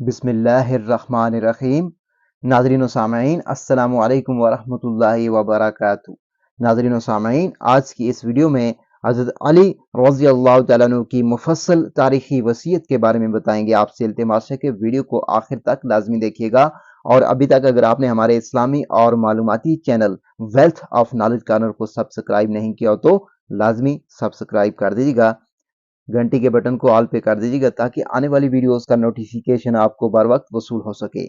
بسم اللہ الرحمن الرحیم۔ ناظرین و سامعین السلام علیکم ورحمۃ اللہ وبرکاتہ۔ ناظرین و سامعین، آج کی اس ویڈیو میں حضرت علی رضی اللہ تعالیٰ عنہ کی مفصل تاریخی وصیت کے بارے میں بتائیں گے۔ آپ سے التماس ہے کہ ویڈیو کو آخر تک لازمی دیکھیے گا، اور ابھی تک اگر آپ نے ہمارے اسلامی اور معلوماتی channel wealth of knowledge corner کو سبسکرائب نہیں کیا ہو تو لازمی سبسکرائب کر دیجیے گا، گھنٹی کے بٹن کو آل پہ کر دیجیے گا تاکہ آنے والی ویڈیوز کا نوٹیفیکیشن آپ کو بر وقت وصول ہو سکے۔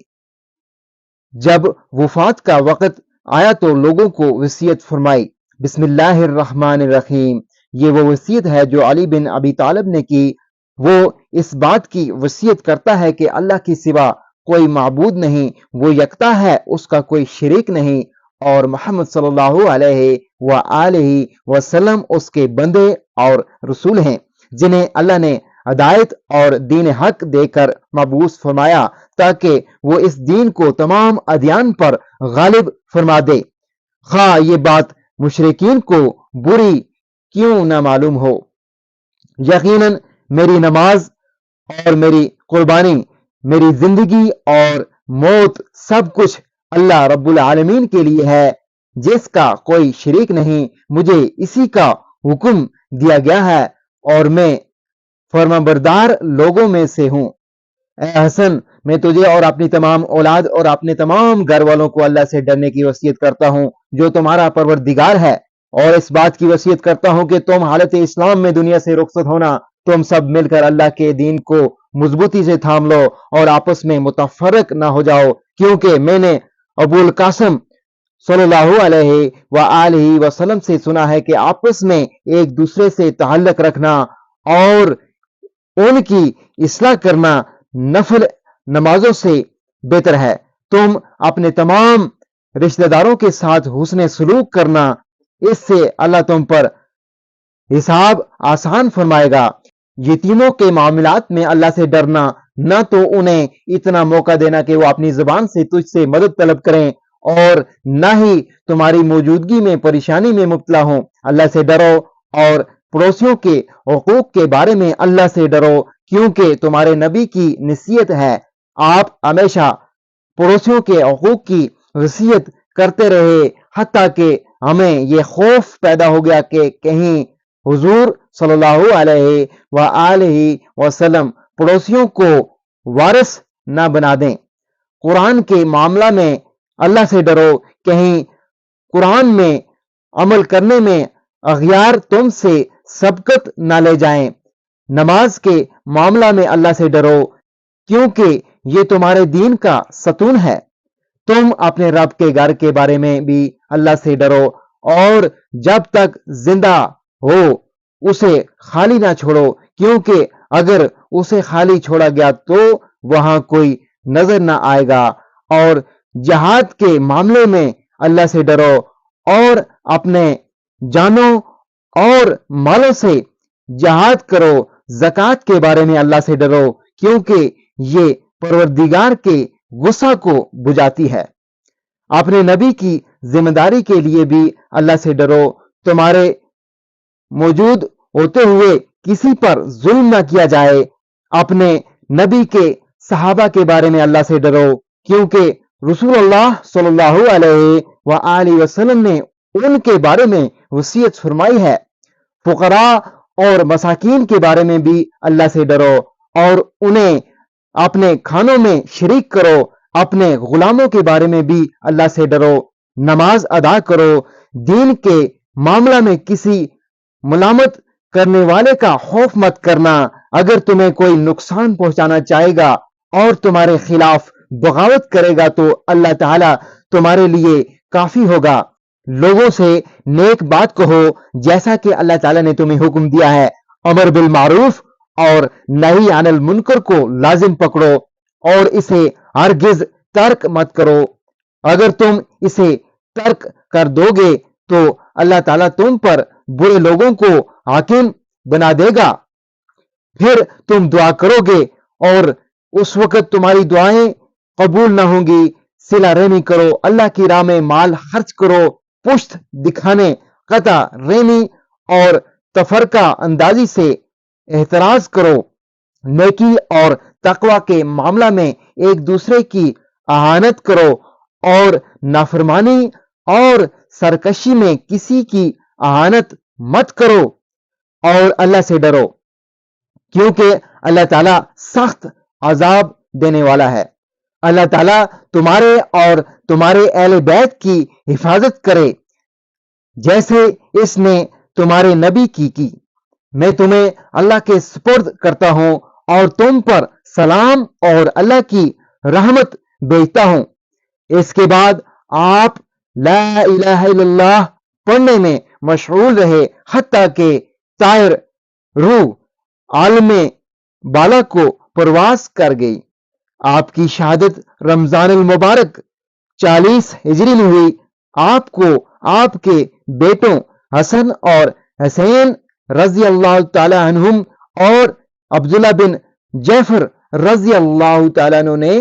جب وفات کا وقت آیا تو لوگوں کو وصیت فرمائی۔ بسم اللہ الرحمن الرحیم، یہ وہ وصیت ہے جو علی بن ابی طالب نے کی۔ وہ اس بات کی وصیت کرتا ہے کہ اللہ کے سوا کوئی معبود نہیں، وہ یکتا ہے، اس کا کوئی شریک نہیں، اور محمد صلی اللہ علیہ وآلہ وسلم اس کے بندے اور رسول ہیں جنہیں اللہ نے ہدایت اور دین حق دے کر مبعوث فرمایا تاکہ وہ اس دین کو تمام ادیان پر غالب فرما دے، خواہ یہ بات مشرکین کو بری کیوں نہ معلوم ہو۔ یقیناً میری نماز اور میری قربانی، میری زندگی اور موت، سب کچھ اللہ رب العالمین کے لیے ہے جس کا کوئی شریک نہیں۔ مجھے اسی کا حکم دیا گیا ہے اور میں فرمانبردار لوگوں میں سے ہوں۔ اے حسن، میں تجھے اور اپنی تمام اولاد اور اپنے تمام گھر والوں کو اللہ سے ڈرنے کی وصیت کرتا ہوں جو تمہارا پروردگار ہے، اور اس بات کی وصیت کرتا ہوں کہ تم حالت اسلام میں دنیا سے رخصت ہونا، تم سب مل کر اللہ کے دین کو مضبوطی سے تھام لو اور آپس میں متفرق نہ ہو جاؤ، کیونکہ میں نے ابو القاسم صلی اللہ علیہ وآلہ وسلم سے سنا ہے کہ آپس میں ایک دوسرے سے تعلق رکھنا اور ان کی اصلاح کرنا نفل نمازوں سے بہتر ہے۔ تم اپنے تمام رشتہ داروں کے ساتھ حسن سلوک کرنا، اس سے اللہ تم پر حساب آسان فرمائے گا۔ یتیموں کے معاملات میں اللہ سے ڈرنا، نہ تو انہیں اتنا موقع دینا کہ وہ اپنی زبان سے تجھ سے مدد طلب کریں، اور نہ ہی تمہاری موجودگی میں پریشانی میں مبتلا ہوں۔ اللہ سے ڈرو اور پڑوسیوں کے حقوق کے بارے میں اللہ سے ڈرو، کیونکہ تمہارے نبی کی نصیحت ہے۔ آپ ہمیشہ پڑوسیوں کے حقوق کی وصیت کرتے رہے، حتیٰ کہ ہمیں یہ خوف پیدا ہو گیا کہ کہیں حضور صلی اللہ علیہ وآلہ وسلم پڑوسیوں کو وارث نہ بنا دیں۔ قرآن کے معاملہ میں اللہ سے ڈرو، کہیں قرآن میں عمل کرنے میں اغیار تم سے سبقت نہ لے جائیں۔ نماز کے معاملہ میں اللہ سے ڈرو، کیونکہ یہ تمہارے دین کا ستون ہے۔ تم اپنے رب کے گھر کے بارے میں بھی اللہ سے ڈرو، اور جب تک زندہ ہو اسے خالی نہ چھوڑو، کیونکہ اگر اسے خالی چھوڑا گیا تو وہاں کوئی نظر نہ آئے گا۔ اور جہاد کے معاملے میں اللہ سے ڈرو، اور اپنے جانوں اور مالوں سے جہاد کرو۔ زکوٰۃ کے بارے میں اللہ سے ڈرو، کیونکہ یہ پروردگار کے غصہ کو بجھاتی ہے۔ اپنے نبی کی ذمہ داری کے لیے بھی اللہ سے ڈرو۔ تمہارے موجود ہوتے ہوئے کسی پر ظلم نہ کیا جائے۔ اپنے نبی کے صحابہ کے بارے میں اللہ سے ڈرو، کیونکہ رسول اللہ صلی اللہ علیہ وآلہ وسلم نے ان کے بارے میں وصیت فرمائی ہے۔ فقراء اور مساکین کے بارے میں بھی اللہ سے ڈرو، اور انہیں اپنے کھانوں میں شریک کرو۔ اپنے غلاموں کے بارے میں بھی اللہ سے ڈرو۔ نماز ادا کرو۔ دین کے معاملہ میں کسی ملامت کرنے والے کا خوف مت کرنا۔ اگر تمہیں کوئی نقصان پہنچانا چاہے گا اور تمہارے خلاف بغاوت کرے گا تو اللہ تعالیٰ تمہارے لیے کافی ہوگا۔ لوگوں سے نیک بات کہو، جیسا کہ اللہ تعالیٰ نے تمہیں حکم دیا ہے۔ امر بالمعروف اور نہی عن المنکر کو لازم پکڑو، اور اسے ہرگز ترک مت کرو۔ اگر تم اسے ترک کر دو گے تو اللہ تعالیٰ تم پر برے لوگوں کو حاکم بنا دے گا۔ پھر تم دعا کرو گے اور اس وقت تمہاری دعائیں قبول نہ ہوں گی۔ صلہ رحمی کرو، اللہ کی راہ میں مال خرچ کرو، پشت دکھانے، قطع رحمی اور تفرقہ اندازی سے احتراز کرو۔ نیکی اور تقوی کے معاملہ میں ایک دوسرے کی اہانت کرو اور نافرمانی اور سرکشی میں کسی کی اہانت مت کرو اور اللہ سے ڈرو، کیونکہ اللہ تعالیٰ سخت عذاب دینے والا ہے۔ اللہ تعالیٰ تمہارے اور تمہارے اہل بیت کی حفاظت کرے جیسے اس نے تمہارے نبی کی۔ میں تمہیں اللہ کے سپرد کرتا ہوں اور تم پر سلام اور اللہ کی رحمت بھیجتا ہوں۔ اس کے بعد آپ لا الہ الا اللہ پڑھنے میں مشغول رہے حتیٰ کہ طاہر روح عالم بالا کو پرواز کر گئی۔ آپ کی شہادت رمضان المبارک 40 ہجری میں ہوئی۔ آپ کو آپ کے بیٹوں حسن اور حسین رضی اللہ تعالی عنہم اور عبداللہ بن جعفر رضی اللہ تعالیٰ عنہ نے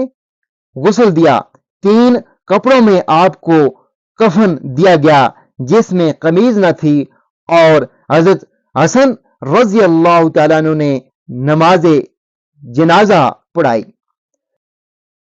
غسل دیا۔ 3 کپڑوں میں آپ کو کفن دیا گیا جس میں قمیض نہ تھی، اور حضرت حسن رضی اللہ تعالیٰ عنہ نے نماز جنازہ پڑھائی۔